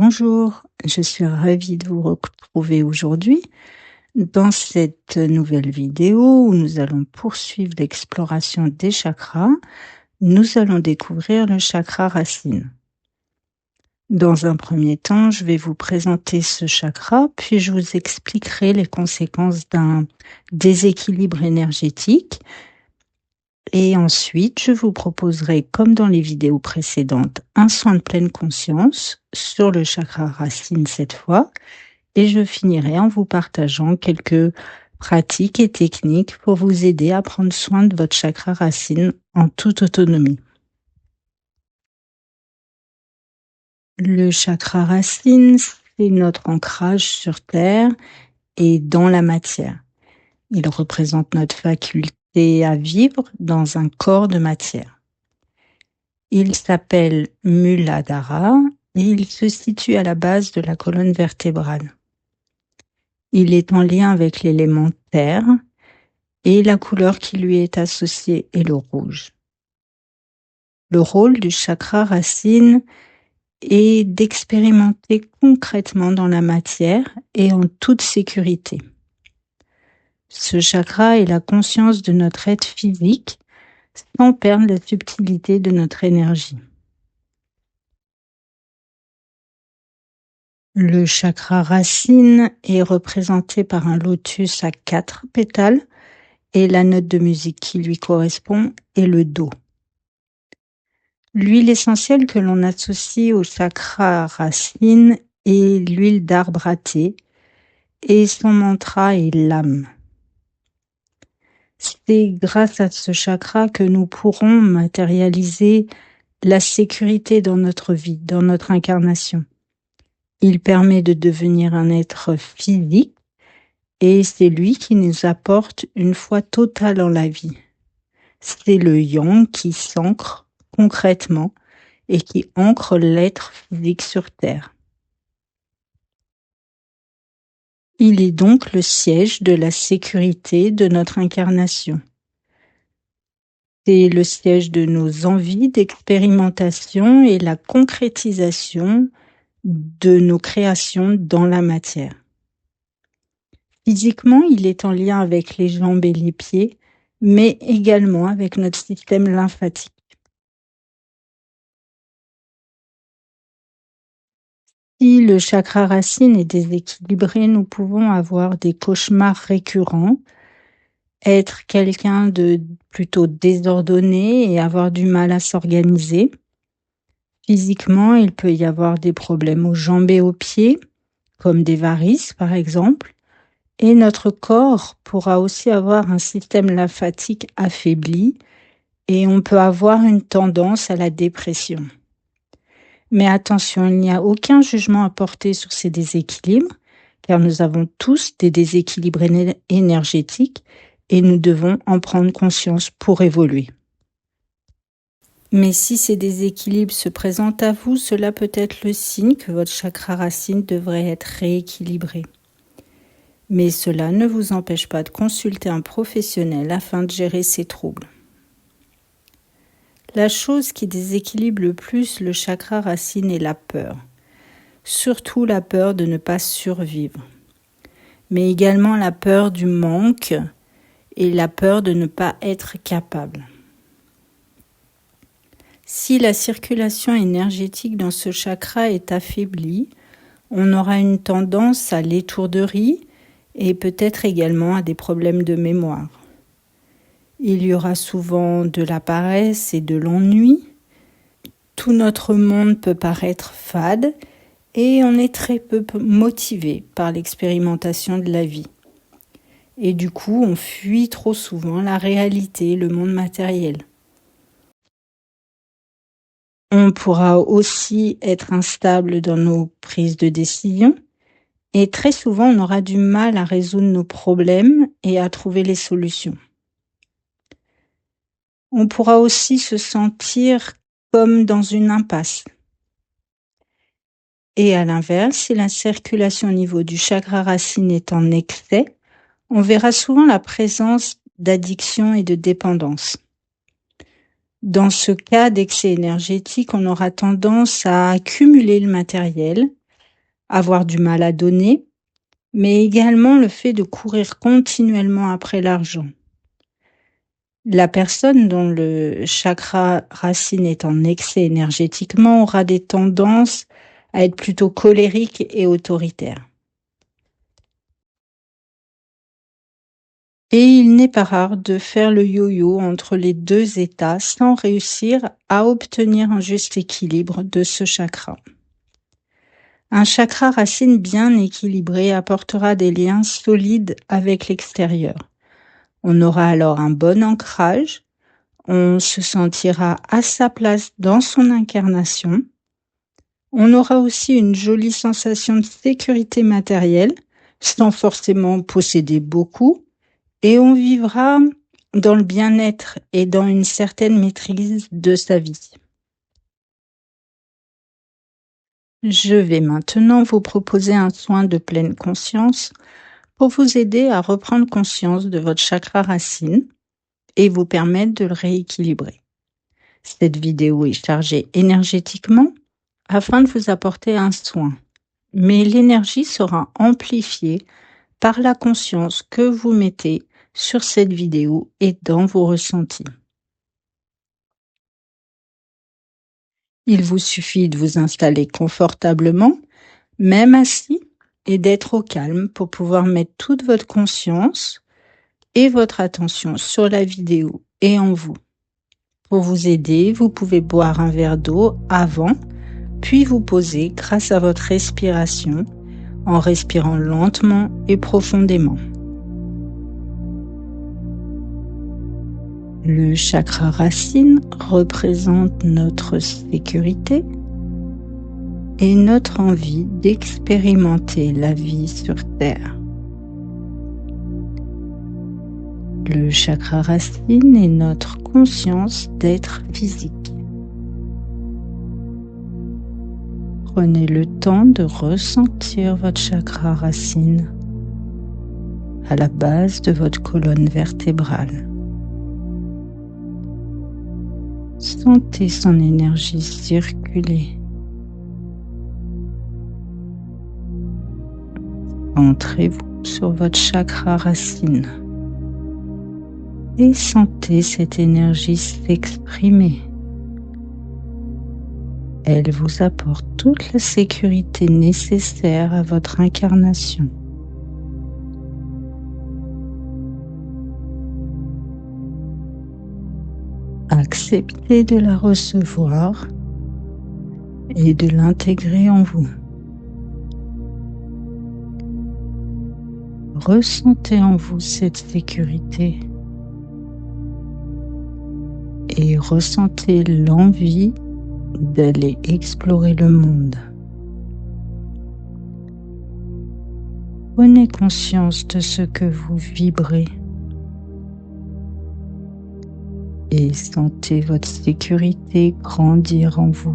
Bonjour, je suis ravie de vous retrouver aujourd'hui dans cette nouvelle vidéo où nous allons poursuivre l'exploration des chakras. Nous allons découvrir le chakra racine. Dans un premier temps, je vais vous présenter ce chakra, puis je vous expliquerai les conséquences d'un déséquilibre énergétique. Et ensuite, je vous proposerai, comme dans les vidéos précédentes, un soin de pleine conscience sur le chakra racine cette fois. Et je finirai en vous partageant quelques pratiques et techniques pour vous aider à prendre soin de votre chakra racine en toute autonomie. Le chakra racine, c'est notre ancrage sur Terre et dans la matière. Il représente notre faculté à vivre dans un corps de matière. Il s'appelle Muladhara et il se situe à la base de la colonne vertébrale. Il est en lien avec l'élément terre et la couleur qui lui est associée est le rouge. Le rôle du chakra racine est d'expérimenter concrètement dans la matière et en toute sécurité. Ce chakra est la conscience de notre être physique sans perdre la subtilité de notre énergie. Le chakra racine est représenté par un lotus à 4 pétales et la note de musique qui lui correspond est le Do. L'huile essentielle que l'on associe au chakra racine est l'huile d'arbre à thé et son mantra est l'âme. C'est grâce à ce chakra que nous pourrons matérialiser la sécurité dans notre vie, dans notre incarnation. Il permet de devenir un être physique et c'est lui qui nous apporte une foi totale en la vie. C'est le yang qui s'ancre concrètement et qui ancre l'être physique sur Terre. Il est donc le siège de la sécurité de notre incarnation. C'est le siège de nos envies d'expérimentation et la concrétisation de nos créations dans la matière. Physiquement, il est en lien avec les jambes et les pieds, mais également avec notre système lymphatique. Si le chakra racine est déséquilibré, nous pouvons avoir des cauchemars récurrents, être quelqu'un de plutôt désordonné et avoir du mal à s'organiser. Physiquement, il peut y avoir des problèmes aux jambes et aux pieds, comme des varices par exemple, et notre corps pourra aussi avoir un système lymphatique affaibli et on peut avoir une tendance à la dépression. Mais attention, il n'y a aucun jugement à porter sur ces déséquilibres, car nous avons tous des déséquilibres énergétiques et nous devons en prendre conscience pour évoluer. Mais si ces déséquilibres se présentent à vous, cela peut être le signe que votre chakra racine devrait être rééquilibré. Mais cela ne vous empêche pas de consulter un professionnel afin de gérer ces troubles. La chose qui déséquilibre le plus le chakra racine est la peur. Surtout la peur de ne pas survivre. Mais également la peur du manque et la peur de ne pas être capable. Si la circulation énergétique dans ce chakra est affaiblie, on aura une tendance à l'étourderie et peut-être également à des problèmes de mémoire. Il y aura souvent de la paresse et de l'ennui. Tout notre monde peut paraître fade et on est très peu motivé par l'expérimentation de la vie. Et du coup, on fuit trop souvent la réalité, le monde matériel. On pourra aussi être instable dans nos prises de décision et très souvent, on aura du mal à résoudre nos problèmes et à trouver les solutions. On pourra aussi se sentir comme dans une impasse. Et à l'inverse, si la circulation au niveau du chakra racine est en excès, on verra souvent la présence d'addiction et de dépendance. Dans ce cas d'excès énergétique, on aura tendance à accumuler le matériel avoir du mal à donner, mais également le fait de courir continuellement après l'argent. La personne dont le chakra racine est en excès énergétiquement aura des tendances à être plutôt colérique et autoritaire. Et il n'est pas rare de faire le yo-yo entre les deux états sans réussir à obtenir un juste équilibre de ce chakra. Un chakra racine bien équilibré apportera des liens solides avec l'extérieur. On aura alors un bon ancrage, on se sentira à sa place dans son incarnation. On aura aussi une jolie sensation de sécurité matérielle, sans forcément posséder beaucoup, et on vivra dans le bien-être et dans une certaine maîtrise de sa vie. Je vais maintenant vous proposer un soin de pleine conscience pour vous aider à reprendre conscience de votre chakra racine et vous permettre de le rééquilibrer. Cette vidéo est chargée énergétiquement afin de vous apporter un soin, mais l'énergie sera amplifiée par la conscience que vous mettez sur cette vidéo et dans vos ressentis. Il vous suffit de vous installer confortablement, même assis, et d'être au calme pour pouvoir mettre toute votre conscience et votre attention sur la vidéo et en vous. Pour vous aider, vous pouvez boire un verre d'eau avant, puis vous poser grâce à votre respiration en respirant lentement et profondément. Le chakra racine représente notre sécurité et notre envie d'expérimenter la vie sur Terre. Le chakra racine est notre conscience d'être physique. Prenez le temps de ressentir votre chakra racine à la base de votre colonne vertébrale. Sentez son énergie circuler. Centrez-vous sur votre chakra racine et sentez cette énergie s'exprimer. Elle vous apporte toute la sécurité nécessaire à votre incarnation. Acceptez de la recevoir et de l'intégrer en vous. Ressentez en vous cette sécurité et ressentez l'envie d'aller explorer le monde. Prenez conscience de ce que vous vibrez et sentez votre sécurité grandir en vous.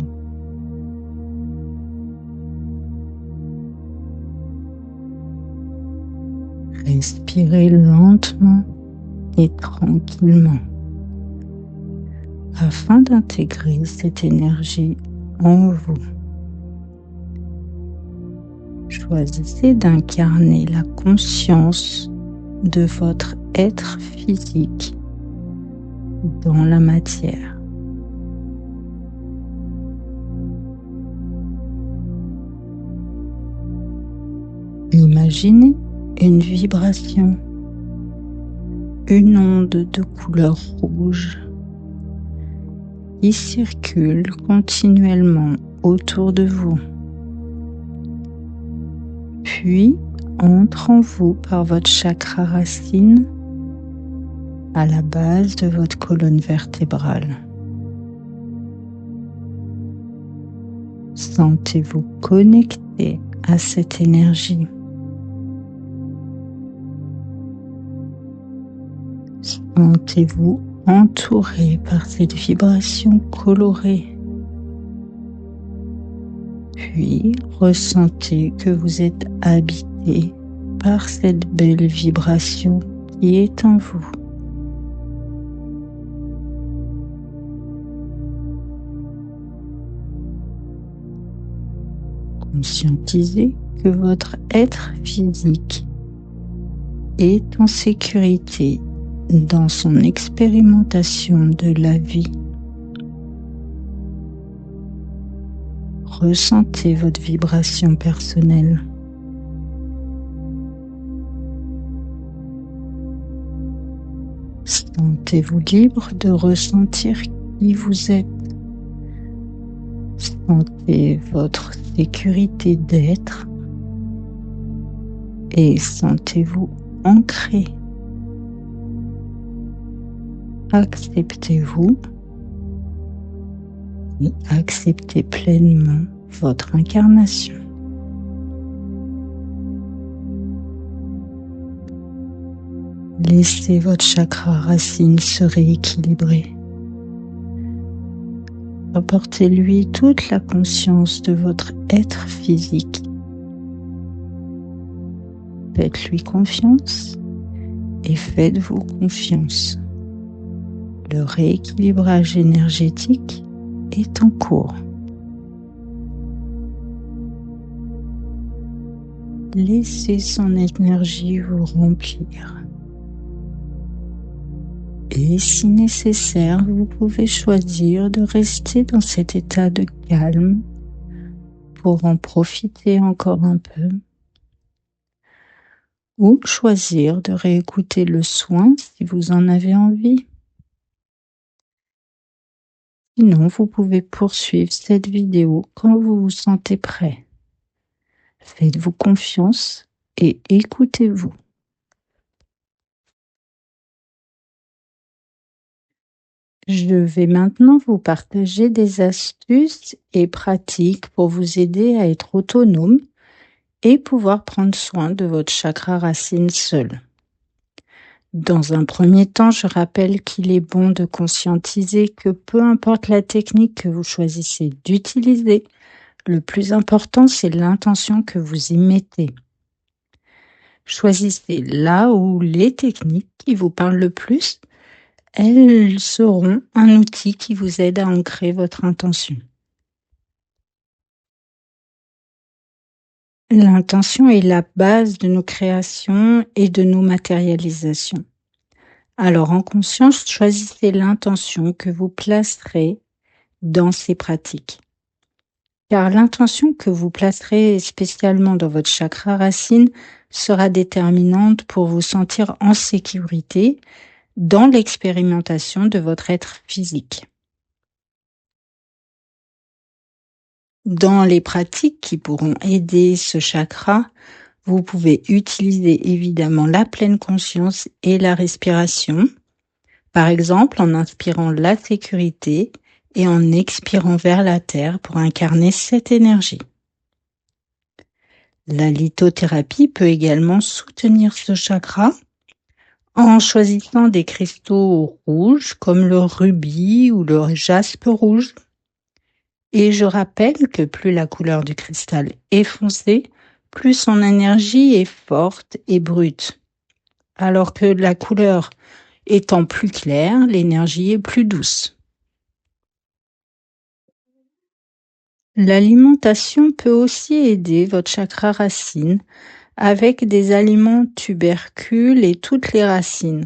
Respirez lentement et tranquillement afin d'intégrer cette énergie en vous. Choisissez d'incarner la conscience de votre être physique dans la matière. Imaginez une vibration, une onde de couleur rouge qui circule continuellement autour de vous, puis entre en vous par votre chakra racine à la base de votre colonne vertébrale. Sentez-vous connecté à cette énergie. Sentez-vous entouré par cette vibration colorée. Puis ressentez que vous êtes habité par cette belle vibration qui est en vous. Conscientisez que votre être physique est en sécurité dans son expérimentation de la vie. Ressentez votre vibration personnelle. Sentez-vous libre de ressentir qui vous êtes. Sentez votre sécurité d'être et sentez-vous ancré. Acceptez-vous et acceptez pleinement votre incarnation. Laissez votre chakra racine se rééquilibrer. Apportez-lui toute la conscience de votre être physique. Faites-lui confiance et faites-vous confiance. Le rééquilibrage énergétique est en cours. Laissez son énergie vous remplir. Et si nécessaire, vous pouvez choisir de rester dans cet état de calme pour en profiter encore un peu, ou choisir de réécouter le soin si vous en avez envie. Sinon, vous pouvez poursuivre cette vidéo quand vous vous sentez prêt. Faites-vous confiance et écoutez-vous. Je vais maintenant vous partager des astuces et pratiques pour vous aider à être autonome et pouvoir prendre soin de votre chakra racine seul. Dans un premier temps, je rappelle qu'il est bon de conscientiser que peu importe la technique que vous choisissez d'utiliser, le plus important, c'est l'intention que vous y mettez. Choisissez là où les techniques qui vous parlent le plus, elles seront un outil qui vous aide à ancrer votre intention. L'intention est la base de nos créations et de nos matérialisations. Alors en conscience, choisissez l'intention que vous placerez dans ces pratiques. Car l'intention que vous placerez spécialement dans votre chakra racine sera déterminante pour vous sentir en sécurité dans l'expérimentation de votre être physique. Dans les pratiques qui pourront aider ce chakra, vous pouvez utiliser évidemment la pleine conscience et la respiration, par exemple en inspirant la sécurité et en expirant vers la terre pour incarner cette énergie. La lithothérapie peut également soutenir ce chakra en choisissant des cristaux rouges comme le rubis ou le jaspe rouge. Et je rappelle que plus la couleur du cristal est foncée, plus son énergie est forte et brute. Alors que la couleur étant plus claire, l'énergie est plus douce. L'alimentation peut aussi aider votre chakra racine avec des aliments tubercules et toutes les racines,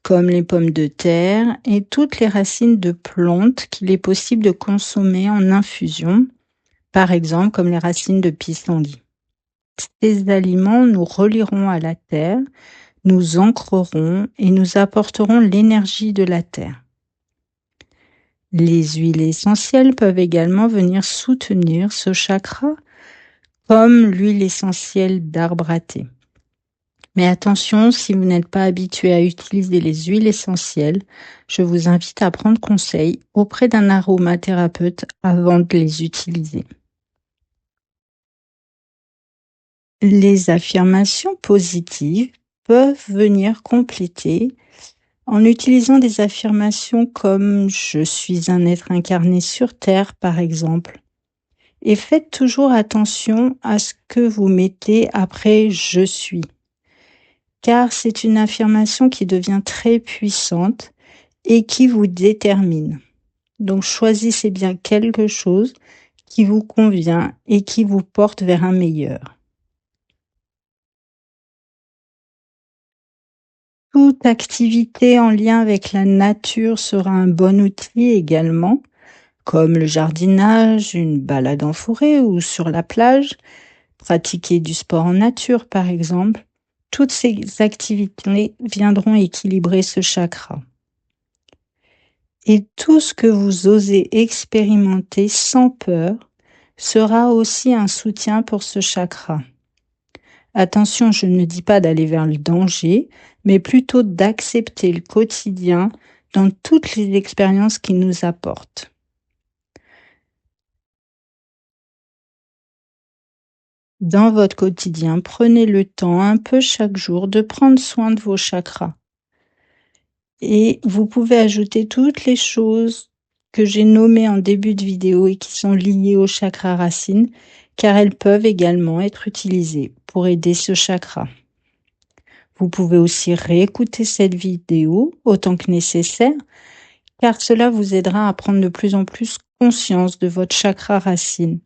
comme les pommes de terre et toutes les racines de plantes qu'il est possible de consommer en infusion, par exemple comme les racines de pissenlit. Ces aliments nous relieront à la terre, nous ancreront et nous apporteront l'énergie de la terre. Les huiles essentielles peuvent également venir soutenir ce chakra, comme l'huile essentielle d'arbre à thé. Mais attention, si vous n'êtes pas habitué à utiliser les huiles essentielles, je vous invite à prendre conseil auprès d'un aromathérapeute avant de les utiliser. Les affirmations positives peuvent venir compléter en utilisant des affirmations comme « je suis un être incarné sur Terre » par exemple. Et faites toujours attention à ce que vous mettez après « je suis », car c'est une affirmation qui devient très puissante et qui vous détermine. Donc choisissez bien quelque chose qui vous convient et qui vous porte vers un meilleur. Toute activité en lien avec la nature sera un bon outil également, comme le jardinage, une balade en forêt ou sur la plage, pratiquer du sport en nature par exemple. Toutes ces activités viendront équilibrer ce chakra. Et tout ce que vous osez expérimenter sans peur sera aussi un soutien pour ce chakra. Attention, je ne dis pas d'aller vers le danger, mais plutôt d'accepter le quotidien dans toutes les expériences qu'il nous apporte. Dans votre quotidien, prenez le temps un peu chaque jour de prendre soin de vos chakras. Et vous pouvez ajouter toutes les choses que j'ai nommées en début de vidéo et qui sont liées au chakra racine, car elles peuvent également être utilisées pour aider ce chakra. Vous pouvez aussi réécouter cette vidéo autant que nécessaire, car cela vous aidera à prendre de plus en plus conscience de votre chakra racine.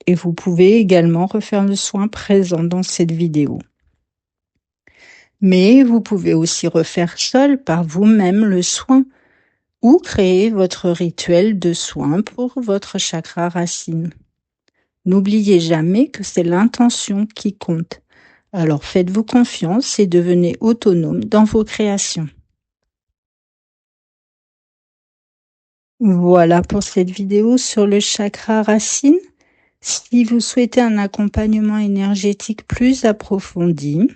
Et vous pouvez également refaire le soin présent dans cette vidéo. Mais vous pouvez aussi refaire seul par vous-même le soin ou créer votre rituel de soin pour votre chakra racine. N'oubliez jamais que c'est l'intention qui compte. Alors faites-vous confiance et devenez autonome dans vos créations. Voilà pour cette vidéo sur le chakra racine. Si vous souhaitez un accompagnement énergétique plus approfondi,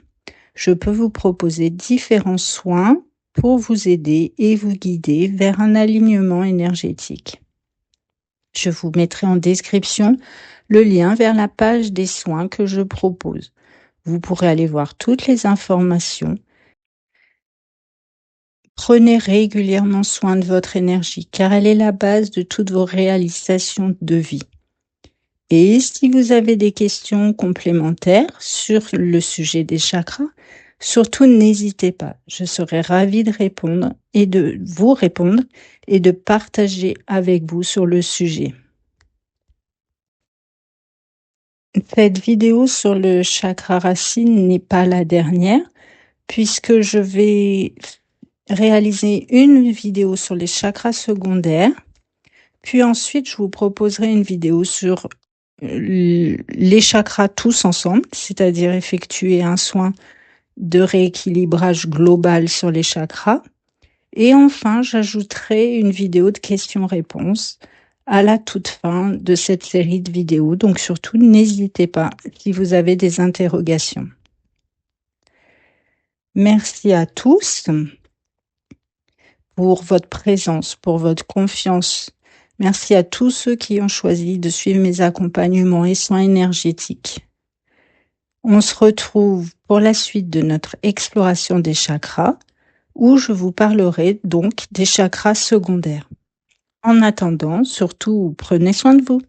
je peux vous proposer différents soins pour vous aider et vous guider vers un alignement énergétique. Je vous mettrai en description le lien vers la page des soins que je propose. Vous pourrez aller voir toutes les informations. Prenez régulièrement soin de votre énergie car elle est la base de toutes vos réalisations de vie. Et si vous avez des questions complémentaires sur le sujet des chakras, surtout n'hésitez pas. Je serai ravie de répondre et de vous répondre et de partager avec vous sur le sujet. Cette vidéo sur le chakra racine n'est pas la dernière puisque je vais réaliser une vidéo sur les chakras secondaires. Puis ensuite, je vous proposerai une vidéo sur les chakras tous ensemble, c'est-à-dire effectuer un soin de rééquilibrage global sur les chakras. Et enfin, j'ajouterai une vidéo de questions-réponses à la toute fin de cette série de vidéos. Donc surtout, n'hésitez pas si vous avez des interrogations. Merci à tous pour votre présence, pour votre confiance. Merci à tous ceux qui ont choisi de suivre mes accompagnements et soins énergétiques. On se retrouve pour la suite de notre exploration des chakras, où je vous parlerai donc des chakras secondaires. En attendant, surtout, prenez soin de vous.